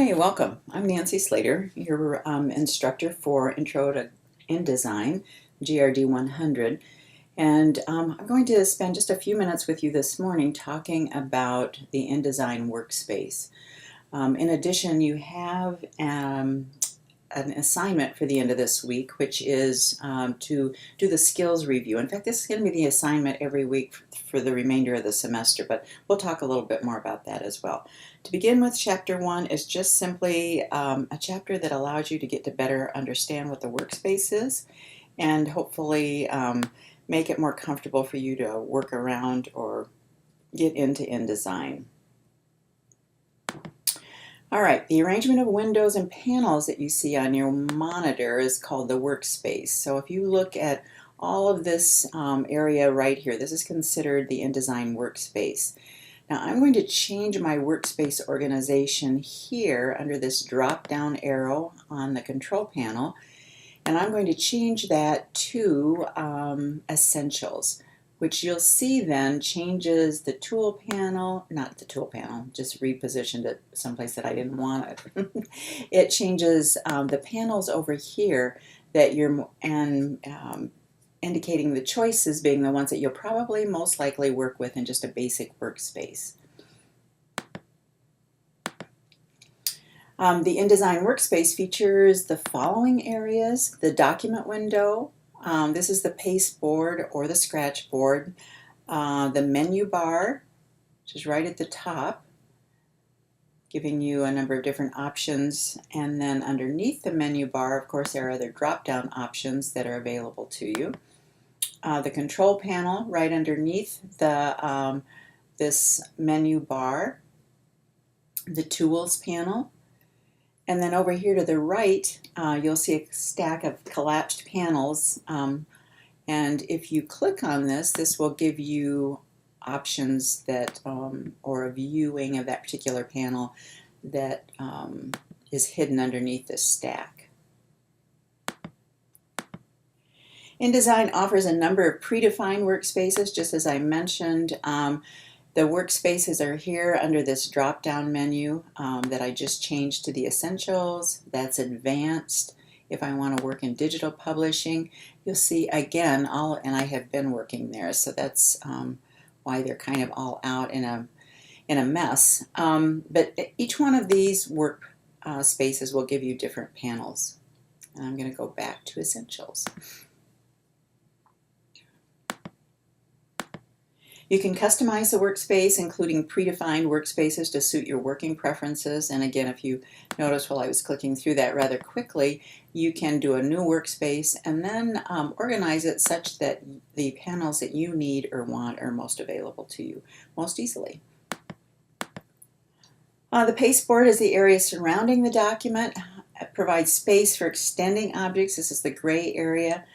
Hey, welcome. I'm Nancy Slater, your instructor for Intro to InDesign, GRD 100. And I'm going to spend just a few minutes with you this morning talking about the InDesign workspace. In addition, you have an assignment for the end of this week, which is to do the skills review. In fact, this is going to be the assignment every week for the remainder of the semester, but we'll talk a little bit more about that as well. To begin with, Chapter 1 is just simply a chapter that allows you to get to better understand what the workspace is and hopefully make it more comfortable for you to work around or get into InDesign. All right, the arrangement of windows and panels that you see on your monitor is called the workspace. So if you look at all of this area right here, this is considered the InDesign workspace. Now I'm going to change my workspace organization here under this drop-down arrow on the control panel, and I'm going to change that to Essentials, which you'll see then changes the tool panel, not the tool panel, just repositioned it someplace that I didn't want it. It changes the panels over here that you're, indicating the choices being the ones that you'll probably most likely work with in just a basic workspace. The InDesign workspace features the following areas: the document window. This is the paste board or the scratch board. The menu bar, which is right at the top, giving you a number of different options. And then underneath the menu bar, of course, there are other drop-down options that are available to you. The control panel right underneath the this menu bar. The tools panel. And then over here to the right, you'll see a stack of collapsed panels. And if you click on this, this will give you options that, or a viewing of that particular panel that is hidden underneath this stack. InDesign offers a number of predefined workspaces, just as I mentioned. The workspaces are here under this drop-down menu that I just changed to the Essentials. That's Advanced. If I want to work in digital publishing, you'll see again and I have been working there, so that's why they're kind of all out in a mess. But each one of these work spaces will give you different panels. And I'm going to go back to Essentials. You can customize the workspace, including predefined workspaces to suit your working preferences. And again, if you notice while I was clicking through that rather quickly, you can do a new workspace and then organize it such that the panels that you need or want are most available to you most easily. The pasteboard is the area surrounding the document. It provides space for extending objects. This is the gray area.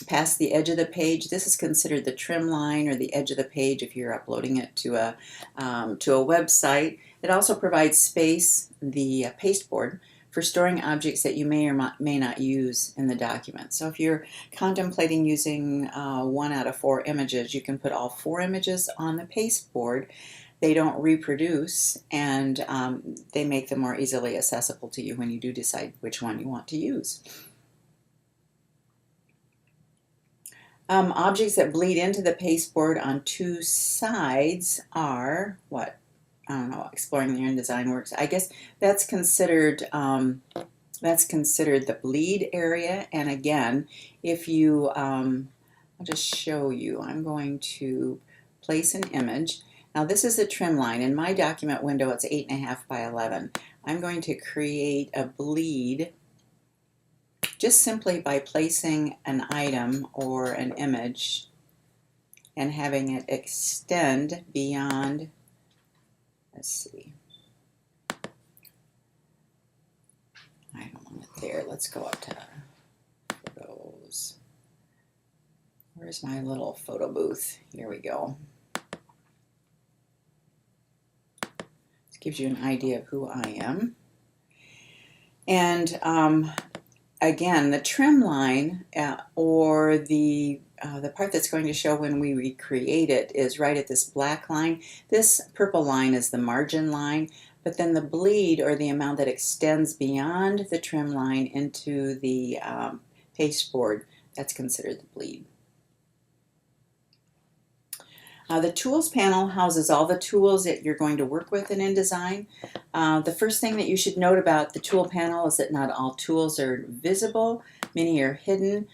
Past the edge of the page. This is considered the trim line or the edge of the page if you're uploading it to a website. It also provides space, the pasteboard, for storing objects that you may or may not use in the document. So if you're contemplating using 1 out of 4 images, you can put all 4 images on the pasteboard. They don't reproduce, and they make them more easily accessible to you when you do decide which one you want to use. Objects that bleed into the pasteboard on 2 sides are what? I don't know, exploring the InDesign works. I guess that's considered the bleed area. And again, if you, I'll just show you. I'm going to place an image. Now this is the trim line. In my document window, it's 8.5 by 11. I'm going to create a bleed just simply by placing an item or an image and having it extend beyond, let's see, I don't want it there. Let's go up to photos. Where's my little photo booth? Here we go. This gives you an idea of who I am. And again, the trim line or the part that's going to show when we recreate it is right at this black line. This purple line is the margin line, But then the bleed, or the amount that extends beyond the trim line into the pasteboard, that's considered the bleed. The Tools panel houses all the tools that you're going to work with in InDesign. The first thing that you should note about the tool panel is that not all tools are visible. Many are hidden,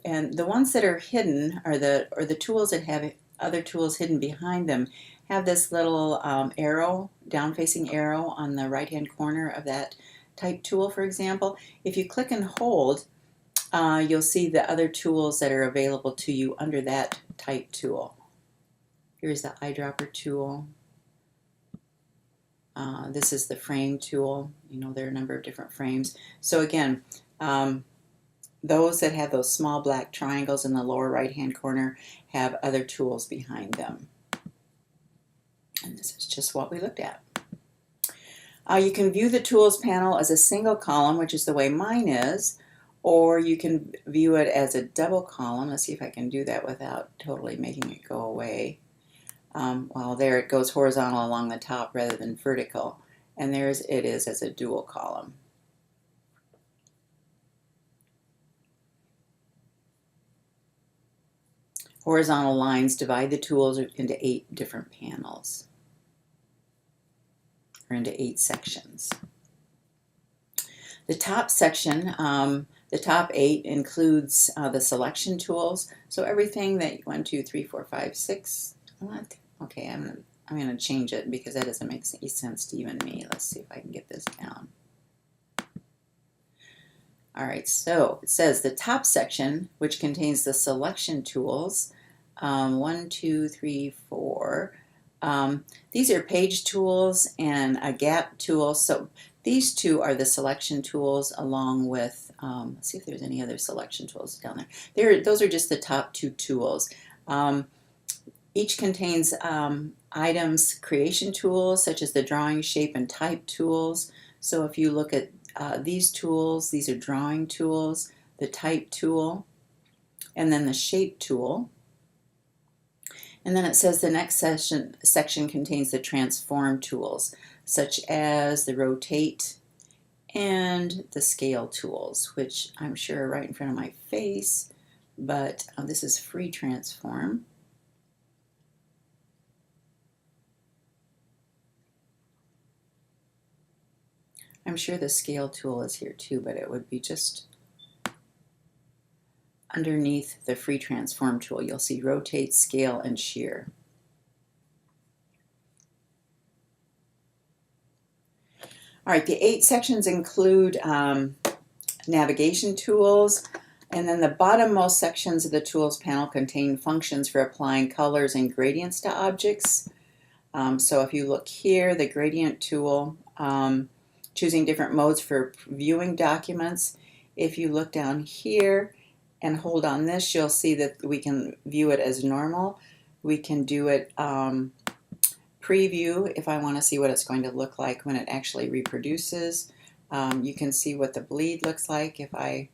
and the ones that are hidden are the tools that have other tools hidden behind them have this little arrow, down-facing arrow on the right-hand corner of that type tool, for example. If you click and hold, you'll see the other tools that are available to you under that type tool. Here's the eyedropper tool. This is the frame tool. You know, there are a number of different frames. So again, those that have those small black triangles in the lower right-hand corner have other tools behind them. And this is just what we looked at. You can view the Tools panel as a single column, which is the way mine is, or you can view it as a double column. Let's see if I can do that without totally making it go away. Well, there it goes horizontal along the top rather than vertical, and there's it is as a dual column. Horizontal lines divide the tools into 8 different panels, or into 8 sections. The top section, the top 8 includes the selection tools. So everything that 1, 2, 3, 4, 5, 6. What? Okay, I'm gonna change it because that doesn't make any sense to even me. Let's see if I can get this down. All right, so it says the top section, which contains the selection tools, 1, 2, 3, 4. These are page tools and a gap tool. So these two are the selection tools, along with, let's see if there's any other selection tools down there. Those are just the top 2 tools. Each contains items creation tools, such as the drawing, shape, and type tools. So if you look at these tools, these are drawing tools, the type tool, and then the shape tool. And then it says the next section contains the transform tools, such as the rotate and the scale tools, which I'm sure are right in front of my face, but this is free transform. I'm sure the scale tool is here too, but it would be just underneath the free transform tool. You'll see rotate, scale, and shear. All right, the 8 sections include navigation tools, and then the bottommost sections of the tools panel contain functions for applying colors and gradients to objects. So if you look here, the gradient tool, choosing different modes for viewing documents. If you look down here and hold on this, you'll see that we can view it as normal. We can do it preview if I want to see what it's going to look like when it actually reproduces. You can see what the bleed looks like if I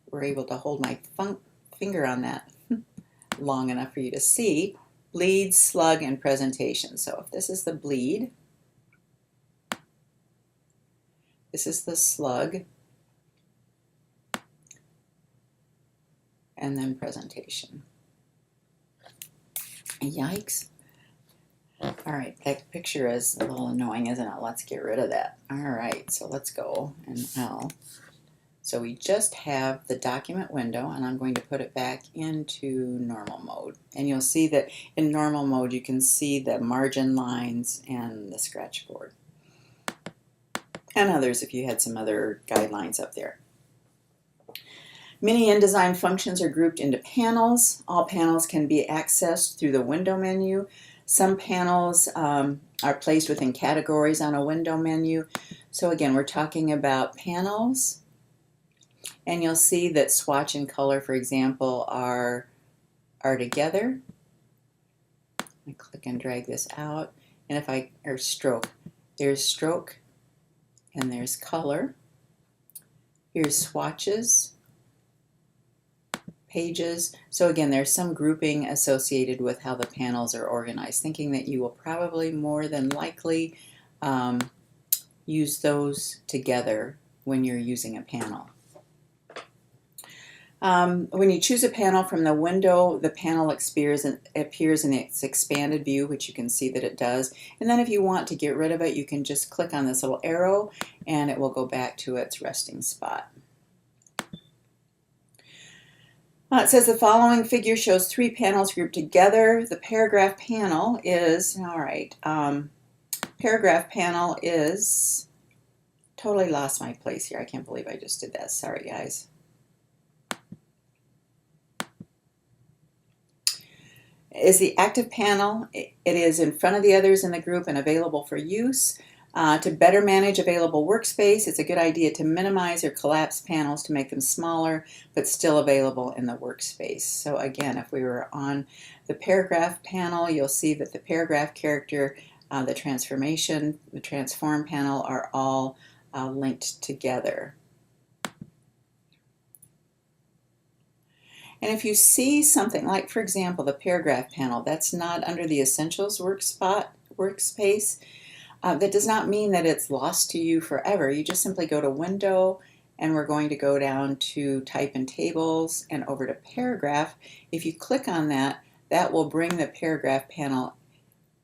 were able to hold my finger on that long enough for you to see. Bleed, slug, and presentation. So if this is the bleed, this is the slug, and then presentation. Yikes. All right, that picture is a little annoying, isn't it? Let's get rid of that. All right, so let's go and so we just have the document window, and I'm going to put it back into normal mode. And you'll see that in normal mode, you can see the margin lines and the scratch board. And others if you had some other guidelines up there. Many InDesign functions are grouped into panels. All panels can be accessed through the window menu. Some panels are placed within categories on a window menu. So again, we're talking about panels. And you'll see that swatch and color, for example, are together. I click and drag this out. And or stroke, there's stroke. And there's color. Here's swatches, pages. So again, there's some grouping associated with how the panels are organized, thinking that you will probably more than likely use those together when you're using a panel. When you choose a panel from the window, the panel appears in its expanded view, which you can see that it does. And then if you want to get rid of it, you can just click on this little arrow and it will go back to its resting spot. It says the following figure shows 3 panels grouped together. The paragraph panel is, paragraph panel is, totally lost my place here. I can't believe I just did that. Sorry, guys. Is the active panel. It is in front of the others in the group and available for use. To better manage available workspace, it's a good idea to minimize or collapse panels to make them smaller, but still available in the workspace. So again, if we were on the paragraph panel, you'll see that the paragraph character, the transformation, the transform panel are all linked together. And if you see something like, for example, the paragraph panel, that's not under the Essentials workspace, that does not mean that it's lost to you forever. You just simply go to Window, and we're going to go down to Type in Tables and over to Paragraph. If you click on that, that will bring the paragraph panel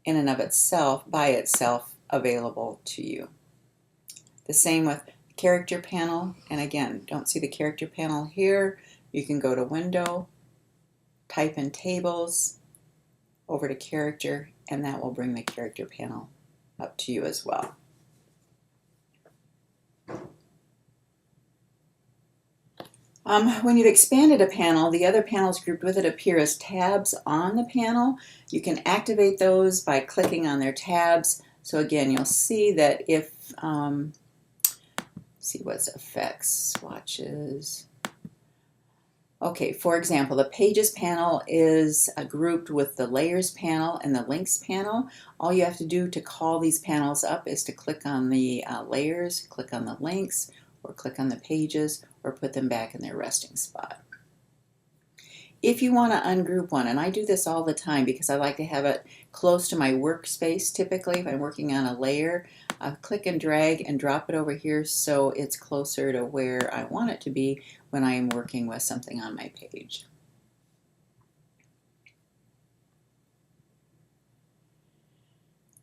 in and of itself, by itself, available to you. The same with Character panel, and again, don't see the Character panel here. You can go to Window, type in Tables, over to Character, and that will bring the Character panel up to you as well. When you've expanded a panel, the other panels grouped with it appear as tabs on the panel. You can activate those by clicking on their tabs. So again, you'll see that if, see what's effects, swatches. Okay, for example, the Pages panel is grouped with the Layers panel and the Links panel. All you have to do to call these panels up is to click on the Layers, click on the Links, or click on the Pages, or put them back in their resting spot. If you want to ungroup one, and I do this all the time because I like to have it close to my workspace typically if I'm working on a layer, I'll click and drag and drop it over here so it's closer to where I want it to be when I am working with something on my page.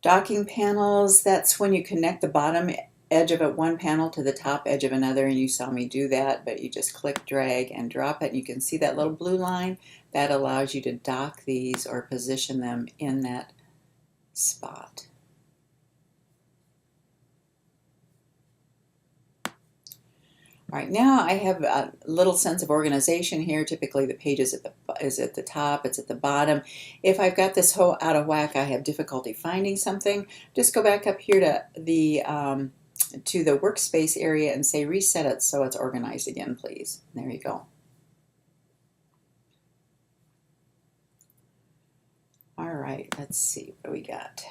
Docking panels, that's when you connect the bottom edge of one panel to the top edge of another, and you saw me do that, but you just click, drag, and drop it, and you can see that little blue line. That allows you to dock these or position them in that spot. All right, now I have a little sense of organization here. Typically the page is at the top, it's at the bottom. If I've got this whole out of whack, I have difficulty finding something, just go back up here to the workspace area and say reset it so it's organized again, please. There you go. All right, let's see what we got.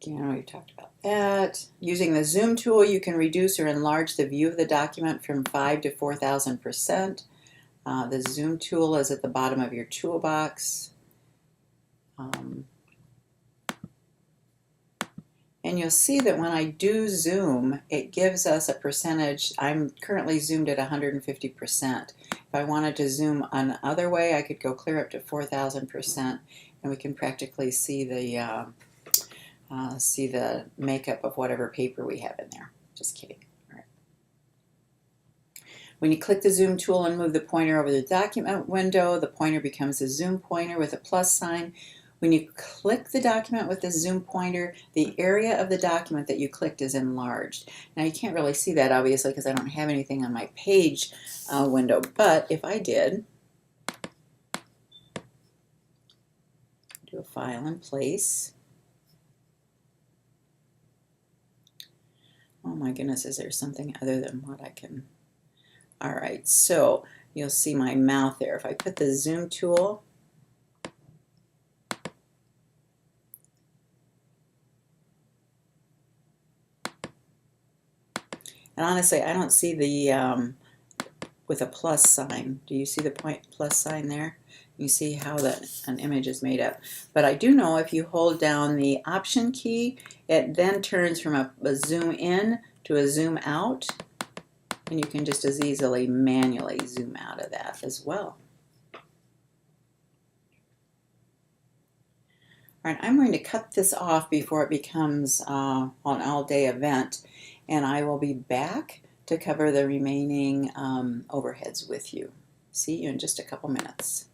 Again, we talked about that. Using the zoom tool, you can reduce or enlarge the view of the document from 5 to 4,000%. The zoom tool is at the bottom of your toolbox. And you'll see that when I do zoom, it gives us a percentage. I'm currently zoomed at 150%. If I wanted to zoom another way, I could go clear up to 4,000%, and we can practically see the makeup of whatever paper we have in there. Just kidding. All right. When you click the zoom tool and move the pointer over the document window, the pointer becomes a zoom pointer with a plus sign. When you click the document with the zoom pointer, the area of the document that you clicked is enlarged. Now you can't really see that obviously because I don't have anything on my page window, but if I did, do a file and place. Oh my goodness, is there something other than what I can? All right, so you'll see my mouth there. If I put the zoom tool, and honestly, I don't see the with a plus sign. Do you see the plus sign there? You see how an image is made up. But I do know if you hold down the Option key, it then turns from a zoom in to a zoom out, and you can just as easily manually zoom out of that as well. All right, I'm going to cut this off before it becomes an all-day event, and I will be back to cover the remaining overheads with you. See you in just a couple minutes.